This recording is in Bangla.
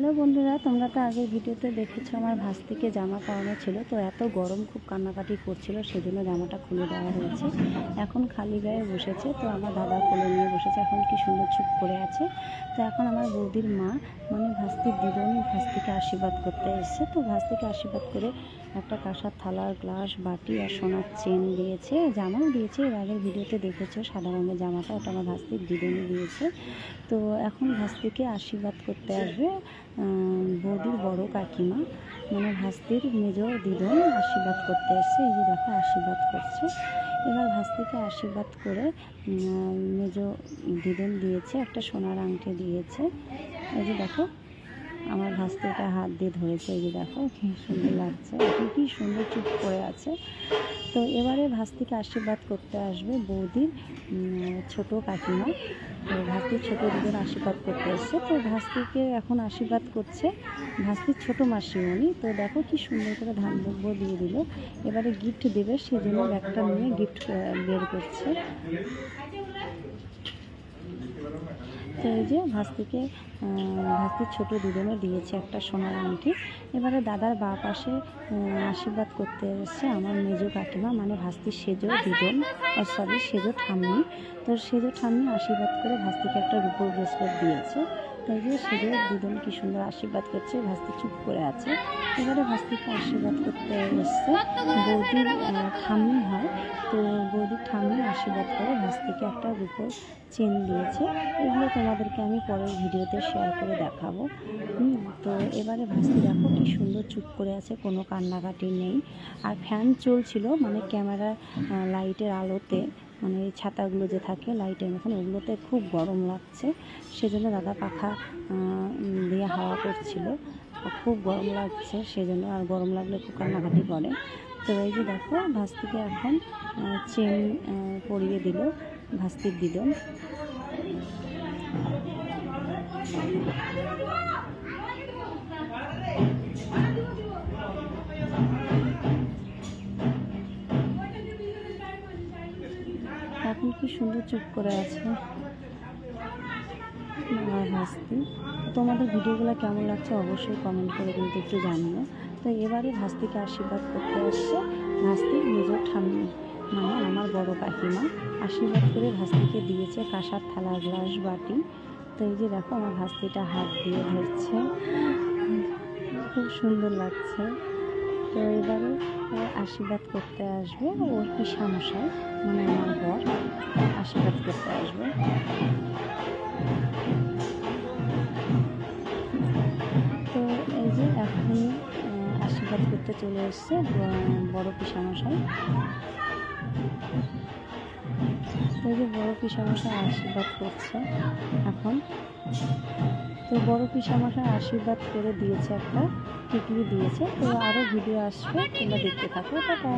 হ্যালো বন্ধুরা, তোমরা তো আগের ভিডিওতে দেখেছো আমার ভাস্তিকে জামা পরানো ছিল। তো এত গরম খুব কান্নাকাটি করছিল, সেজন্য জামাটা খুলে দেওয়া হয়েছে। এখন খালি গায়ে বসেছে, তো আমার দাদা কোলে নিয়ে বসেছে। এখন কি সুন্দর চুপ করে আছে। তো এখন আমার বৌদির মা মানে ভাস্তির দিদুন ভাস্তিকে আশীর্বাদ করতে এসছে। তো ভাস্তিকে আশীর্বাদ করে একটা কাঁসার থালা, গ্লাস, বাটি আর সোনার চেন দিয়েছে, জামাও দিয়েছে। এর আগের ভিডিওতে দেখেছো সাদা রঙের জামাটা, ওটা আমার ভাস্তির দিদুনই দিয়েছে। তো এখন ভাস্তিকে আশীর্বাদ করতে আসবে বৌদির বড় কাকিমা, মানে ভাস্তির মেজ দিদুন আশীর্বাদ করতে এসছে। এই যে দেখো আশীর্বাদ করছে। এবার ভাস্তিকে আশীর্বাদ করে মেজ দিদুন দিয়েছে একটা সোনার আংটি দিয়েছে। এই যে দেখো আমার ভাস্তিটা হাত দিয়ে ধরেছে। এই যে দেখো কি সুন্দর লাগছে, এখন কি সুন্দর চুপ করে আছে। তো এবারে ভাস্তিকে আশীর্বাদ করতে আসবে বৌদির ছোট কাকিমা। তো ভাস্তির ছোটো দিদির আশীর্বাদ করতে এসছে। তো ভাস্তিকে এখন আশীর্বাদ করছে ভাস্তির ছোটো মাসিমণি। তো দেখো কি সুন্দর করে ধান দ্রব্য দিয়ে দিল। এবারে গিফট দেবে, সেজন্য ব্যাগটা নিয়ে গিফট বের করছে। তো এই যে ভাস্তির ছোটো দিদুনে দিয়েছে একটা সোনার আংটি। এবারে দাদার বাঁ পাশে আশীর্বাদ করতে এসছে আমার মেজো কাকিমা, মানে ভাস্তির সেজো দিদুন, সেজো ঠাম্মি। তো সেজো ঠাম্মি আশীর্বাদ করে ভাস্তিকে একটা রূপোর ব্রেসলেট দিয়েছে। তাই যে সেজো দিদুন কি সুন্দর আশীর্বাদ করছে, ভাস্তি চুপ করে আছে। এবারে ভাস্তিকে আশীর্বাদ করতে এসছে বৌদির ঠাম্মি হয়। তো বৌদির ঠাম্মি আশীর্বাদ করে ভাস্তিকে একটা রূপোর চেন দিয়েছে। এগুলো তোমাদেরকে আমি পরের ভিডিওতে শেয়ার করে দেখাবো। তো এবারে ভাস্তি দেখো কি সুন্দর চুপ করে আছে, কোনো কান্নাকাটি নেই। আর ফ্যান চলছিল, মানে ক্যামেরা লাইটের আলোতে, মানে এই ছাতাগুলো যে থাকে লাইটের মতন, ওগুলোতে খুব গরম লাগছে। সেজন্য দাদা পাখা দিয়ে হাওয়া করছিল, খুব গরম লাগছে সেজন্য। আর গরম লাগলে খুব কান্নাকাটি করে। তো এই যে দেখো ভাস্তিকে এখন চেন পরিয়ে দিল ভাস্তির দিদুন। এখন কি সুন্দর চুপ করে আছে আমার ভাস্তি। তোমাদের ভিডিওগুলো কেমন লাগছে অবশ্যই কমেন্ট করে কিন্তু একটু জানিও। তো এবারে ভাস্তিকে আশীর্বাদ করতে আসছে ভাস্তির মেজো ঠাম্মি, মানে আমার বড় কাকিমা। আশীর্বাদ করে ভাস্তিকে দিয়েছে কাঁসার থালা, গ্লাস, বাটি। তো এই যে দেখো আমার ভাস্তিটা হাত দিয়ে ধরছে, খুব সুন্দর লাগছে। তো এবারে আশীর্বাদ করতে আসবে ওর পিসামশাই, মানে আমার বর আশীর্বাদ করতে আসবে। তো এই যে এখন আশীর্বাদ করতে চলে এসছে বড় পিসামশাই। এই যে বড় পিসামশাই আশীর্বাদ করছে এখন। তো বড় পিসামশাই আশীর্বাদ করে দিয়েছে, একটা টিকলি দিয়েছে। তো আরও ভিডিও আসবে, তোমরা দেখতে থাকো। টাটা।